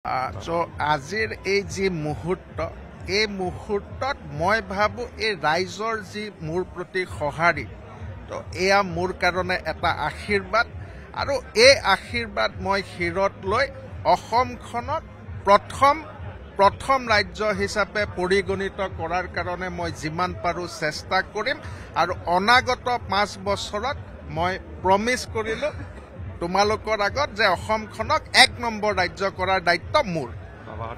আজিৰ এই যি মুহূৰ্ত এই মুহূৰ্তত মই ভাবো এই ৰাইজৰ যি মোৰ প্ৰতি সঁহাৰি তো এয়া মোৰ কাৰণে এটা আশীৰ্বাদ আৰু এই আশীৰ্বাদ মই শিৰত লৈ অসমখনক প্ৰথম ৰাজ্য হিচাপে পৰিগণিত কৰাৰ কাৰণে মই যিমান পাৰো চেষ্টা কৰিম আৰু অনাগত 5 বছৰত মই প্ৰমিছ কৰিলো তোমালোকৰ আগত যে অসমখনক 1 নম্বৰ ৰাজ্য কৰাৰ দায়িত্ব মোৰ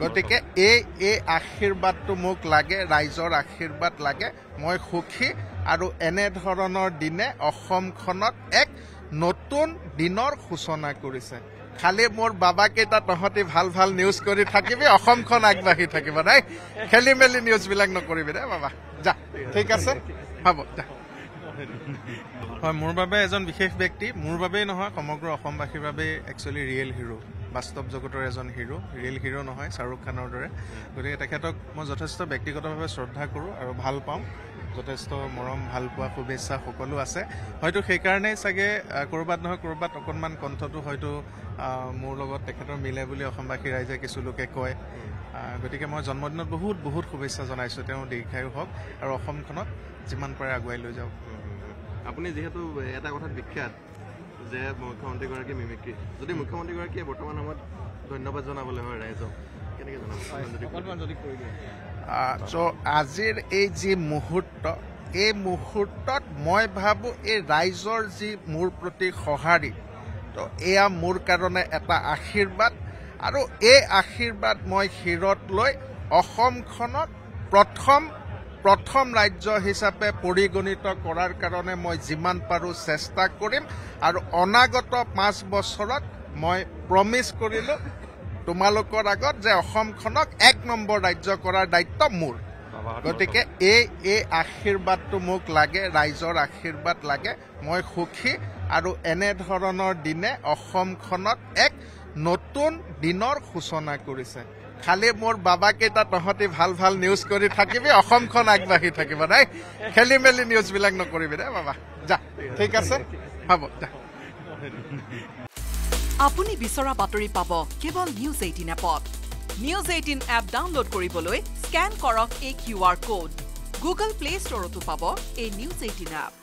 গতিকে এই আশীৰ্বাদটো মোক লাগে ৰাইজৰ আশীৰ্বাদ লাগে মই সুখী আৰু এনে ধৰণৰ দিনে অসমখনত এক নতুন দিনৰ সূচনা কৰিছে খালি মোৰ বাবা কেইটা তহঁতি ভাল নিউজ কৰি থাকিবি অসমখন আগবাঢ়ি থাকিব নাই খেলি মেলি নিউজ বিলাক নকৰিবি দে বাবা যা ঠিক আছে হ'ব যা হয় মোৰ বাবে এজন বিশেষ ব্যক্তি মোৰ বাবেই নহয় সমগ্ৰ অসমবাসীৰ বাবে একচুৱেলি ৰিয়েল হিৰো বাস্তৱ জগতৰ এজন হিৰো ৰিয়েল হিৰো নহয় শাহৰুখ খানৰ দৰে গতিকে তেখেতক মই যথেষ্ট ব্যক্তিগতভাৱে শ্ৰদ্ধা কৰোঁ আৰু ভাল পাওঁ যথেষ্ট মৰম ভাল পোৱা শুভেচ্ছা সকলো আছে হয়তো সেইকাৰণেই চাগে ক'ৰবাত নহয় ক'ৰবাত অকণমান কণ্ঠটো হয়তো মোৰ লগত তেখেতৰ মিলে বুলি অসমবাসী ৰাইজে কিছু লোকে কয় গতিকে মই জন্মদিনত বহুত শুভেচ্ছা জনাইছোঁ তেওঁ দীৰ্ঘায়ু হওক আৰু অসমখনক যিমান পাৰে আগুৱাই লৈ যাওক আপুনি যেহেতু এটা কথাত বিখ্যাত যে মুখ্যমন্ত্ৰীগৰাকী মিমিক্ৰি যদি মুখ্যমন্ত্ৰীগৰাকীয়ে বৰ্তমান সময়ত ধন্যবাদ জনাবলৈ হয় ৰাইজক কেনেকৈ জনাব আজিৰ এই যি মুহূৰ্ত এই মুহূৰ্তত মই ভাবো এই ৰাইজৰ যি মোৰ প্ৰতি সঁহাৰি তো এয়া মোৰ কাৰণে এটা আশীৰ্বাদ আৰু এই আশীৰ্বাদ মই শিৰত লৈ অসমখনক প্ৰথম ৰাজ্য হিচাপে পৰিগণিত কৰাৰ কাৰণে মই যিমান পাৰো চেষ্টা কৰিম আৰু অনাগত 5 বছৰত মই প্ৰমিছ কৰিলো তোমালোকৰ আগত যে অসমখনক 1 নম্বৰ ৰাজ্য কৰাৰ দায়িত্ব মোৰ গতিকে এই আশীৰ্বাদটো মোক লাগে ৰাইজৰ আশীৰ্বাদ লাগে মই সুখী আৰু এনে ধৰণৰ দিনে অসমখনত এক নতুন দিনৰ সূচনা কৰিছে খালি মোৰ বাবা কেইটা তহঁতি ভাল নিউজ কৰি থাকিবি অসমখন আগবাঢ়ি থাকিব নাই খেলি মেলি নিউজ বিলাক নকৰিবি দে বাবা যা ঠিক আছে হ'ব যা আপুনি বিচৰা বাতৰি পাব কেৱল নিউজ 18 এপত নিউজ 18 এপ ডাউনলোড কৰিবলৈ স্কেন কৰক এই QR কোড গুগল প্লে ষ্টৰতো পাব এই নিউজ 18 এপ